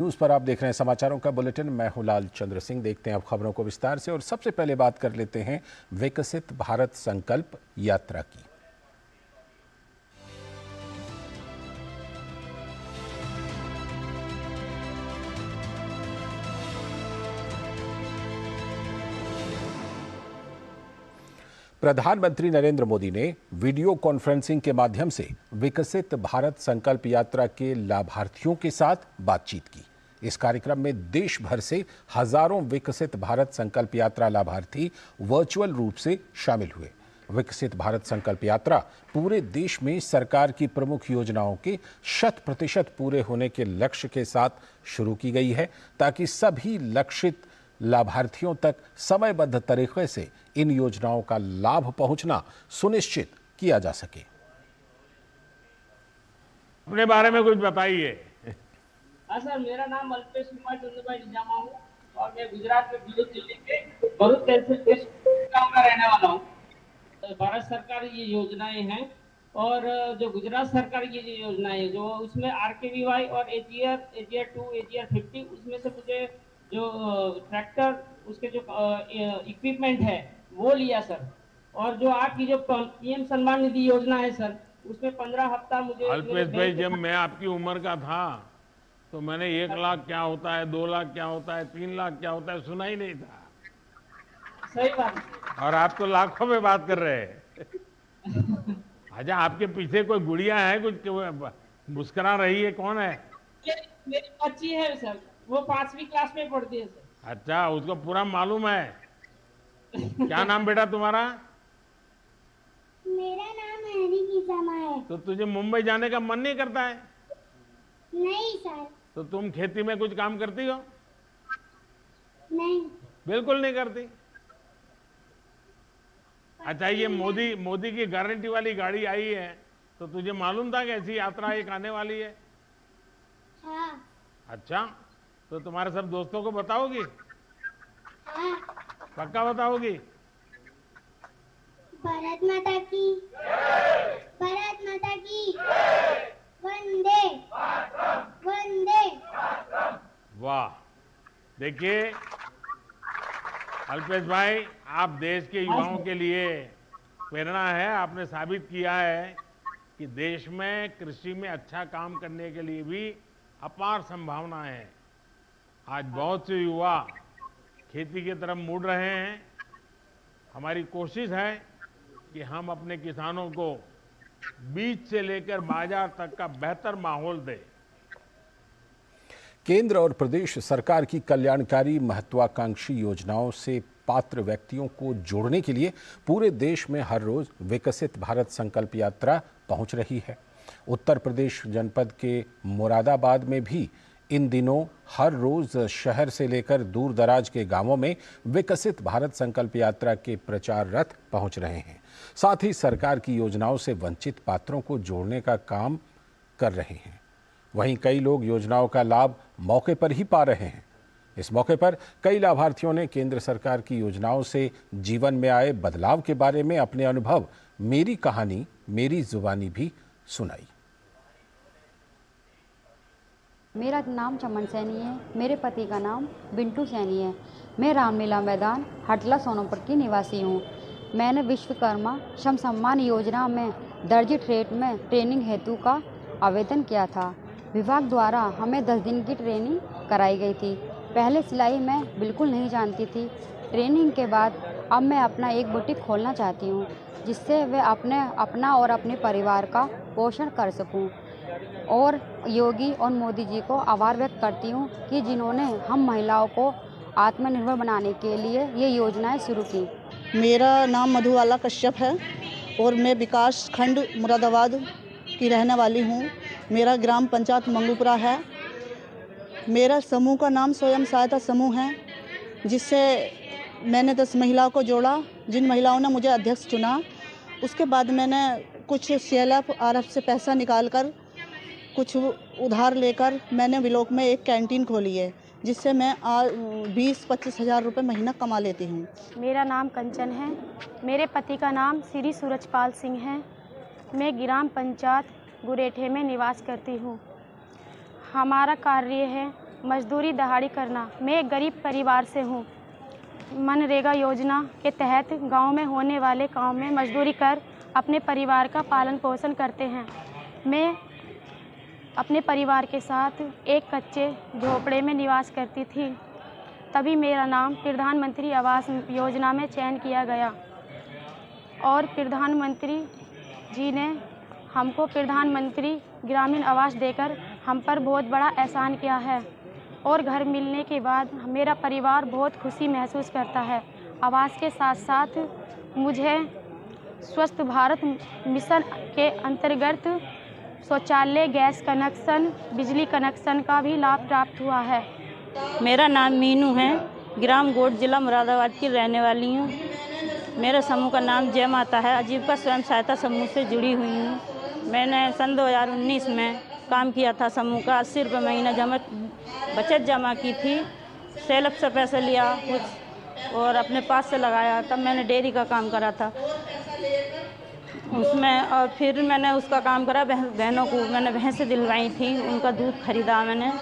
News पर आप देख रहे हैं समाचारों का बुलेटिन। मैं हूं लाल चंद्र सिंह। देखते हैं अब खबरों को विस्तार से और सबसे पहले बात कर लेते हैं विकसित भारत संकल्प यात्रा की। प्रधानमंत्री नरेंद्र मोदी ने वीडियो कॉन्फ्रेंसिंग के माध्यम से विकसित भारत संकल्प यात्रा के लाभार्थियों के साथ बातचीत की। इस कार्यक्रम में देश भर से हजारों विकसित भारत संकल्प यात्रा लाभार्थी वर्चुअल रूप से शामिल हुए। विकसित भारत संकल्प यात्रा पूरे देश में सरकार की प्रमुख योजनाओं के 100% पूरे होने के लक्ष्य के साथ शुरू की गई है, ताकि सभी लक्षित लाभार्थियों तक समयबद्ध तरीके से इन योजनाओं का लाभ पहुंचना सुनिश्चित किया जा सके। अपने बारे में कुछ बताइए। हाँ सर, मेरा नाम अल्पेश कुमार चंद्रभाई निजामा हूँ और मैं गुजरात में भरूच जिले के भरूच तहसील गांव का रहने वाला हूँ। भारत सरकार ये योजनाएं हैं और जो गुजरात सरकार की ये योजनाएं जो उसमें RKVY और AGR 2 AGR 50 उसमें से मुझे जो ट्रैक्टर उसके जो इक्विपमेंट है वो लिया सर। और जो आपकी जो PM सम्मान निधि योजना है सर, उसमें 15 हफ्ता मुझे अल्पेश भाई, जब मैं आपकी उम्र का था तो मैंने 1 लाख क्या होता है, 2 लाख क्या होता है, 3 लाख क्या होता है सुना ही नहीं था। सही बात। और आप तो लाखों में बात कर रहे हैं। अच्छा, आपके पीछे कोई गुड़िया है, कुछ मुस्कुरा रही है, कौन है? मेरी बच्ची है सर, वो 5वीं क्लास में पढ़ती है सर। अच्छा, उसको पूरा मालूम है। क्या नाम बेटा तुम्हारा? मेरा नाम हैरी किसामा है। तो तुझे मुंबई जाने का मन नहीं करता है? नहीं सर। तो तुम खेती में कुछ काम करती हो? नहीं। बिल्कुल नहीं करती। अच्छा, ये मोदी की गारंटी वाली गाड़ी आई है, तो तुझे मालूम था कि ऐसी यात्रा एक आने वाली है? हाँ। अच्छा, तो तुम्हारे सब दोस्तों को बताओगी? हाँ। पक्का बताओगी? भारत माता की, भारत माता की, वंदे वंदे। वाह, देखिए अल्पेश भाई, आप देश के युवाओं के लिए प्रेरणा है। आपने साबित किया है कि देश में कृषि में अच्छा काम करने के लिए भी अपार संभावनाएं हैं। आज बहुत से युवा खेती की तरफ मुड़ रहे हैं। हमारी कोशिश है कि हम अपने किसानों को बीज से लेकर बाजार तक का बेहतर माहौल दें। केंद्र और प्रदेश सरकार की कल्याणकारी महत्वाकांक्षी योजनाओं से पात्र व्यक्तियों को जोड़ने के लिए पूरे देश में हर रोज विकसित भारत संकल्प यात्रा पहुंच रही है। उत्तर प्रदेश जनपद के मुरादाबाद में भी इन दिनों हर रोज शहर से लेकर दूर दराज के गांवों में विकसित भारत संकल्प यात्रा के प्रचार रथ पहुंच रहे हैं। साथ ही सरकार की योजनाओं से वंचित पात्रों को जोड़ने का काम कर रहे हैं। वहीं कई लोग योजनाओं का लाभ मौके पर ही पा रहे हैं। इस मौके पर कई लाभार्थियों ने केंद्र सरकार की योजनाओं से जीवन में आए बदलाव के बारे में अपने अनुभव मेरी कहानी मेरी जुबानी भी सुनाई। मेरा नाम चमन सैनी है। मेरे पति का नाम बिंटू सैनी है। मैं रामलीला मैदान हटला सोनपुर की निवासी हूँ। मैंने विश्वकर्मा श्रम सम्मान योजना में दर्जी ट्रेड में ट्रेनिंग हेतु का आवेदन किया था। विभाग द्वारा हमें 10 दिन की ट्रेनिंग कराई गई थी। पहले सिलाई मैं बिल्कुल नहीं जानती थी। ट्रेनिंग के बाद अब मैं अपना एक बुटीक खोलना चाहती हूँ, जिससे वे अपना और अपने परिवार का पोषण कर सकूँ। और योगी और मोदी जी को आभार व्यक्त करती हूँ कि जिन्होंने हम महिलाओं को आत्मनिर्भर बनाने के लिए ये योजनाएं शुरू की। मेरा नाम मधुबाला कश्यप है और मैं विकास खंड मुरादाबाद की रहने वाली हूँ। मेरा ग्राम पंचायत मंगूपुरा है। मेरा समूह का नाम स्वयं सहायता समूह है, जिससे मैंने 10 महिलाओं को जोड़ा। जिन महिलाओं ने मुझे अध्यक्ष चुना, उसके बाद मैंने कुछ CLF RF से पैसा निकालकर कुछ उधार लेकर मैंने विलोक में एक कैंटीन खोली है, जिससे मैं 20-25 हज़ार रुपये महीना कमा लेती हूँ। मेरा नाम कंचन है। मेरे पति का नाम श्री सूरजपाल सिंह है। मैं ग्राम पंचायत गुरेठे में निवास करती हूँ। हमारा कार्य है मजदूरी दहाड़ी करना। मैं एक गरीब परिवार से हूँ। मनरेगा योजना के तहत गांव में होने वाले काम में मजदूरी कर अपने परिवार का पालन पोषण करते हैं। मैं अपने परिवार के साथ एक कच्चे झोपड़े में निवास करती थी। तभी मेरा नाम प्रधानमंत्री आवास योजना में चयन किया गया और प्रधानमंत्री जी ने हमको प्रधानमंत्री ग्रामीण आवास देकर हम पर बहुत बड़ा एहसान किया है और घर मिलने के बाद मेरा परिवार बहुत खुशी महसूस करता है। आवास के साथ साथ मुझे स्वस्थ भारत मिशन के अंतर्गत शौचालय, गैस कनेक्शन, बिजली कनेक्शन का भी लाभ प्राप्त हुआ है। मेरा नाम मीनू है, ग्राम गोड, जिला मुरादाबाद की रहने वाली हूँ। मेरे समूह का नाम जय माता है। आजीविका स्वयं सहायता समूह से जुड़ी हुई हूँ। मैंने सन 2019 में काम किया था। समूह का 80 रुपये महीना बचत जमा की थी। सेल्फ से पैसे लिया कुछ और अपने पास से लगाया। तब मैंने डेयरी का काम करा था उसमें, और फिर मैंने उसका काम करा। बहनों को मैंने भैंसें दिलवाई थी, उनका दूध खरीदा। मैंने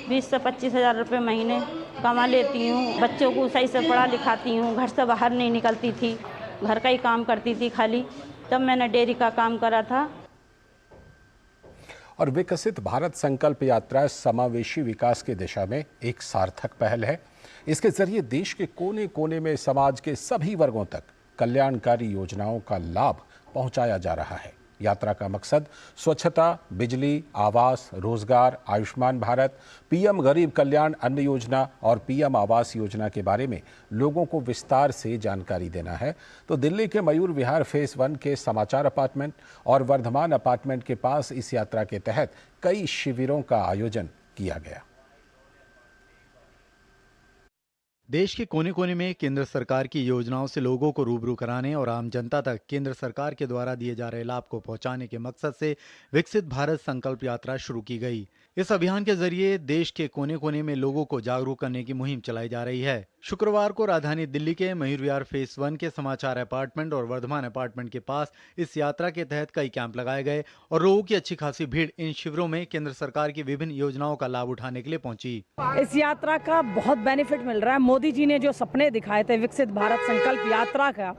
20 से 25 हज़ार रुपये महीने कमा लेती हूँ। बच्चों को सही से पढ़ा लिखाती हूँ। घर से बाहर नहीं निकलती थी, घर का ही काम करती थी खाली। तब मैंने डेयरी का काम करा था। और विकसित भारत संकल्प यात्रा समावेशी विकास की दिशा में एक सार्थक पहल है। इसके जरिए देश के कोने कोने में समाज के सभी वर्गों तक कल्याणकारी योजनाओं का लाभ पहुंचाया जा रहा है। यात्रा का मकसद स्वच्छता, बिजली, आवास, रोजगार, आयुष्मान भारत, पीएम गरीब कल्याण अन्न योजना और पीएम आवास योजना के बारे में लोगों को विस्तार से जानकारी देना है। तो दिल्ली के मयूर विहार फेज 1 के समाचार अपार्टमेंट और वर्धमान अपार्टमेंट के पास इस यात्रा के तहत कई शिविरों का आयोजन किया गया। देश के कोने कोने में केंद्र सरकार की योजनाओं से लोगों को रूबरू कराने और आम जनता तक केंद्र सरकार के द्वारा दिए जा रहे लाभ को पहुंचाने के मकसद से विकसित भारत संकल्प यात्रा शुरू की गई। इस अभियान के जरिए देश के कोने कोने में लोगों को जागरूक करने की मुहिम चलाई जा रही है। शुक्रवार को राजधानी दिल्ली के मयूर विहार फेज 1 के समाचार अपार्टमेंट और वर्धमान अपार्टमेंट के पास इस यात्रा के तहत कई कैंप लगाए गए और लोगों की अच्छी खासी भीड़ इन शिविरों में केंद्र सरकार की विभिन्न योजनाओं का लाभ उठाने के लिए पहुंची। इस यात्रा का बहुत बेनिफिट मिल रहा है। मोदी जी ने जो सपने दिखाए थे विकसित भारत संकल्प यात्रा का,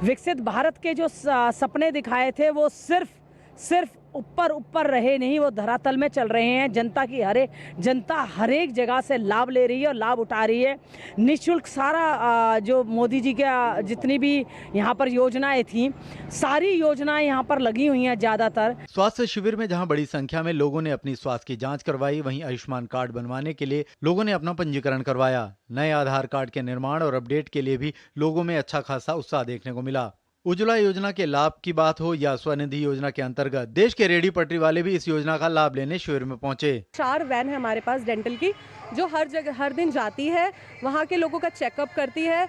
विकसित भारत के जो सपने दिखाए थे वो सिर्फ ऊपर रहे नहीं, वो धरातल में चल रहे हैं। जनता हर एक जगह से लाभ ले रही है और लाभ उठा रही है। निःशुल्क सारा जो मोदी जी का जितनी भी यहाँ पर योजनाएं थी, सारी योजनाएं यहाँ पर लगी हुई हैं। ज़्यादातर स्वास्थ्य शिविर में जहाँ बड़ी संख्या में लोगों ने अपनी स्वास्थ्य की जांच करवाई, वहीं आयुष्मान कार्ड बनवाने के लिए लोगों ने अपना पंजीकरण करवाया। नए आधार कार्ड के निर्माण और अपडेट के लिए भी लोगों में अच्छा खासा उत्साह देखने को मिला। उज्ज्वला योजना के लाभ की बात हो या स्वनिधि योजना के अंतर्गत देश के रेहड़ी पटरी वाले भी इस योजना का लाभ लेने शिविर में पहुंचे। 4 वैन है हमारे पास डेंटल की, जो हर जगह हर दिन जाती है, वहाँ के लोगों का चेकअप करती है,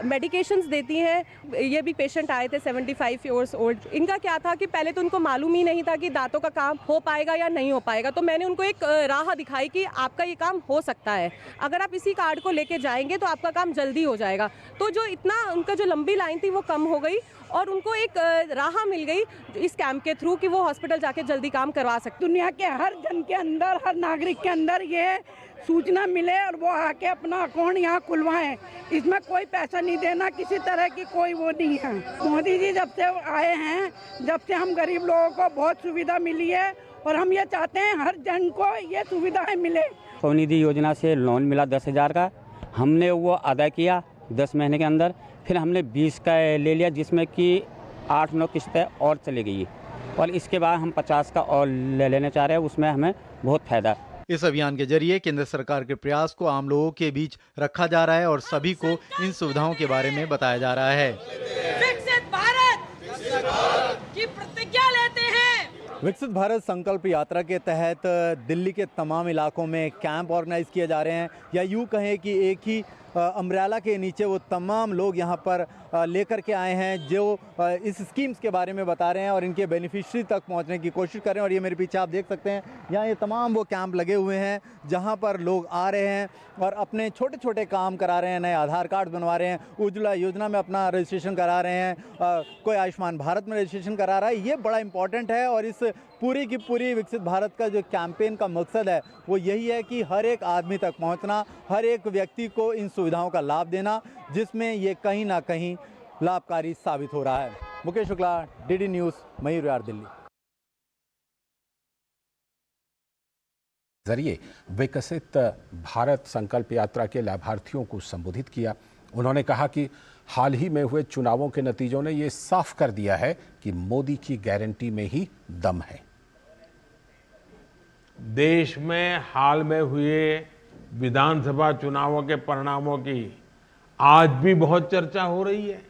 मेडिकेशंस देती हैं। ये भी पेशेंट आए थे 75 ईयर्स ओल्ड। इनका क्या था कि पहले तो उनको मालूम ही नहीं था कि दांतों का काम हो पाएगा या नहीं हो पाएगा। तो मैंने उनको एक राह दिखाई कि आपका ये काम हो सकता है, अगर आप इसी कार्ड को लेके जाएंगे तो आपका काम जल्दी हो जाएगा। तो जो इतना उनका जो लंबी लाइन थी वो कम हो गई और उनको एक राह मिल गई इस कैंप के थ्रू कि वो हॉस्पिटल जाके जल्दी काम करवा सकते। दुनिया के हर जन के अंदर, हर नागरिक के अंदर ये सूचना मिले और वो आके अपना अकाउंट यहाँ खुलवाएं। इसमें कोई पैसा नहीं देना, किसी तरह की कोई वो नहीं है। मोदी जी जब से आए हैं, जब से हम गरीब लोगों को बहुत सुविधा मिली है और हम ये चाहते हैं हर जन को ये सुविधाएं मिले। स्वनिधि योजना से लोन मिला 10,000 का, हमने वो अदा किया 10 महीने के अंदर। फिर हमने 20 का ले लिया, जिसमें कि 8-9 किस्तें और चली गई और इसके बाद हम 50 का और ले लेना चाह रहे हैं। उसमें हमें बहुत फायदा। इस अभियान के जरिए केंद्र सरकार के प्रयास को आम लोगों के बीच रखा जा रहा है और सभी को इन सुविधाओं के बारे में बताया जा रहा है। विकसित भारत की प्रतिज्ञा लेते हैं। विकसित भारत संकल्प यात्रा के तहत दिल्ली के तमाम इलाकों में कैंप ऑर्गेनाइज किए जा रहे हैं, या यूँ कहें कि एक ही अम्ब्रेला के नीचे वो तमाम लोग यहाँ पर लेकर के आए हैं जो इस स्कीम्स के बारे में बता रहे हैं और इनके बेनिफिशरी तक पहुँचने की कोशिश कर रहे हैं। और ये मेरे पीछे आप देख सकते हैं, यहाँ ये तमाम वो कैंप लगे हुए हैं जहाँ पर लोग आ रहे हैं और अपने छोटे छोटे काम करा रहे हैं। नए आधार कार्ड बनवा रहे हैं, उज्ज्वला योजना में अपना रजिस्ट्रेशन करा रहे हैं, कोई आयुष्मान भारत में रजिस्ट्रेशन करा रहा है। ये बड़ा इंपॉर्टेंट है और इस पूरी की पूरी विकसित भारत का जो कैंपेन का मकसद है वो यही है कि हर एक आदमी तक पहुंचना, हर एक व्यक्ति को इन सुविधाओं का लाभ देना, जिसमें ये कहीं ना कहीं लाभकारी साबित हो रहा है। Mukesh Shukla, DD news, Mayur Vihar, Delhi. जरिए विकसित भारत संकल्प यात्रा के लाभार्थियों को संबोधित किया। उन्होंने कहा कि हाल ही में हुए चुनावों के नतीजों ने ये साफ कर दिया है कि मोदी की गारंटी में ही दम है। देश में हाल में हुए विधानसभा चुनावों के परिणामों की आज भी बहुत चर्चा हो रही है।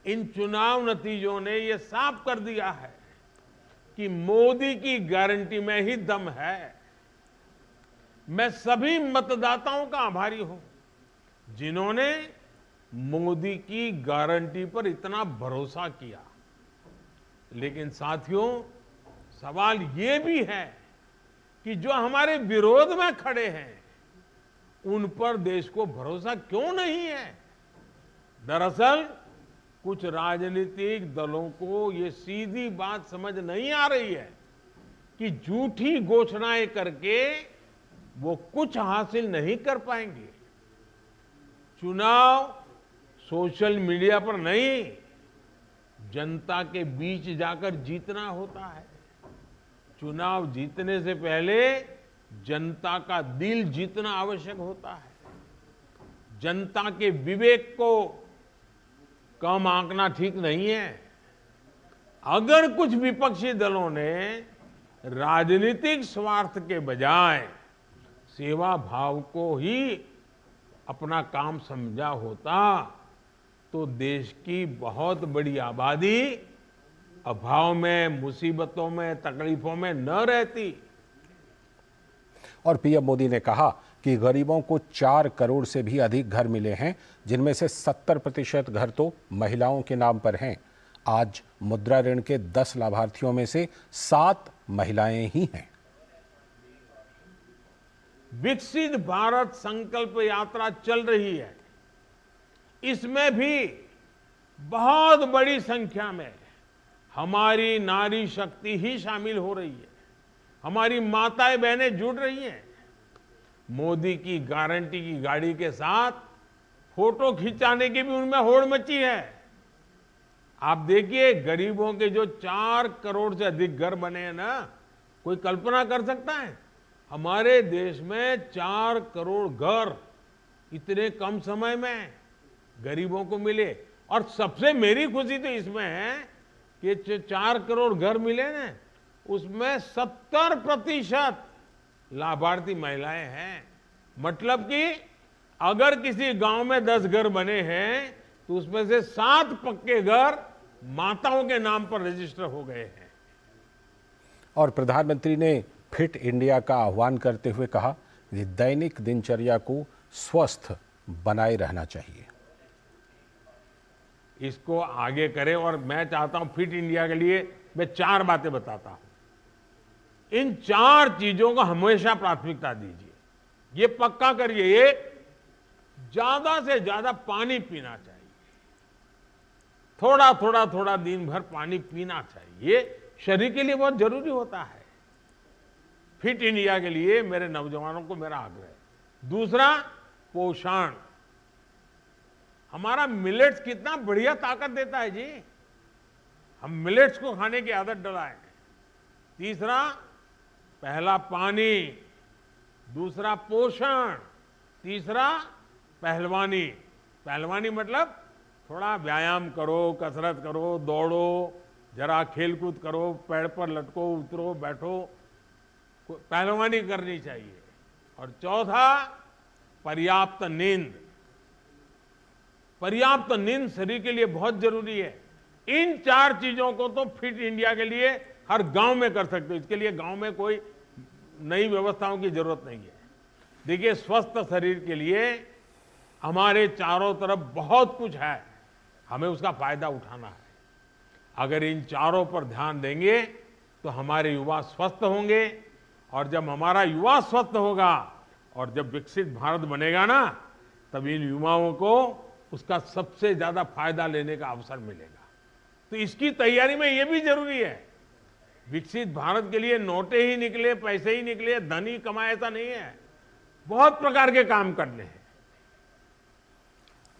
इन चुनाव नतीजों ने ये साफ कर दिया है कि मोदी की गारंटी में ही दम है। मैं सभी मतदाताओं का आभारी हूं जिन्होंने मोदी की गारंटी पर इतना भरोसा किया। लेकिन साथियों, सवाल ये भी है कि जो हमारे विरोध में खड़े हैं उन पर देश को भरोसा क्यों नहीं है। दरअसल कुछ राजनीतिक दलों को ये सीधी बात समझ नहीं आ रही है कि झूठी घोषणाएं करके वो कुछ हासिल नहीं कर पाएंगे। चुनाव सोशल मीडिया पर नहीं, जनता के बीच जाकर जीतना होता है। चुनाव जीतने से पहले जनता का दिल जीतना आवश्यक होता है। जनता के विवेक को कम आंकना ठीक नहीं है। अगर कुछ विपक्षी दलों ने राजनीतिक स्वार्थ के बजाय सेवा भाव को ही अपना काम समझा होता तो देश की बहुत बड़ी आबादी अभाव में, मुसीबतों में, तकलीफों में न रहती। और पीएम मोदी ने कहा कि गरीबों को 4 करोड़ से भी अधिक घर मिले हैं, जिनमें से 70% घर तो महिलाओं के नाम पर हैं। आज मुद्रा ऋण के 10 लाभार्थियों में से 7 महिलाएं ही हैं। विकसित भारत संकल्प यात्रा चल रही है। इसमें भी बहुत बड़ी संख्या में हमारी नारी शक्ति ही शामिल हो रही है। हमारी माताएं बहनें जुड़ रही हैं। मोदी की गारंटी की गाड़ी के साथ फोटो खिंचाने की भी उनमें होड़ मची है। आप देखिए, गरीबों के जो 4 करोड़ से अधिक घर बने हैं ना, कोई कल्पना कर सकता है हमारे देश में 4 करोड़ घर इतने कम समय में गरीबों को मिले। और सबसे मेरी खुशी तो इसमें है कि 4 करोड़ घर मिले ना, उसमें 70% लाभार्थी महिलाएं हैं। मतलब कि अगर किसी गांव में 10 घर बने हैं तो उसमें से 7 पक्के घर माताओं के नाम पर रजिस्टर हो गए हैं। और प्रधानमंत्री ने फिट इंडिया का आह्वान करते हुए कहा कि दैनिक दिनचर्या को स्वस्थ बनाए रहना चाहिए। इसको आगे करें और मैं चाहता हूं फिट इंडिया के लिए मैं 4 बातें बताता हूं। इन 4 चीजों को हमेशा प्राथमिकता दीजिए। ये पक्का करिए, एक, ज्यादा से ज्यादा पानी पीना चाहिए। थोड़ा दिन भर पानी पीना चाहिए। ये शरीर के लिए बहुत जरूरी होता है। फिट इंडिया के लिए मेरे नौजवानों को मेरा आग्रह है। दूसरा, पोषण। हमारा मिलेट्स कितना बढ़िया ताकत देता है जी। हम मिलेट्स को खाने की आदत डलाएं। तीसरा, पहला पानी। दूसरा, पोषण। तीसरा, पहलवानी। पहलवानी मतलब थोड़ा व्यायाम करो, कसरत करो, दौड़ो, जरा खेलकूद करो, पेड़ पर लटको, उतरो, बैठो, पहलवानी करनी चाहिए। और चौथा, पर्याप्त नींद। पर्याप्त नींद शरीर के लिए बहुत जरूरी है। इन 4 चीजों को तो फिट इंडिया के लिए हर गांव में कर सकते हो। इसके लिए गांव में कोई नई व्यवस्थाओं की जरूरत नहीं है। देखिए, स्वस्थ शरीर के लिए हमारे चारों तरफ बहुत कुछ है, हमें उसका फायदा उठाना है। अगर इन चारों पर ध्यान देंगे तो हमारे युवा स्वस्थ होंगे, और जब हमारा युवा स्वस्थ होगा और जब विकसित भारत बनेगा ना, तब इन युवाओं को उसका सबसे ज्यादा फायदा लेने का अवसर मिलेगा। तो इसकी तैयारी में यह भी जरूरी है विकसित भारत के लिए नोटे ही निकले, पैसे ही निकले, धन ही कमाए, ऐसा नहीं है। बहुत प्रकार के काम करने हैं।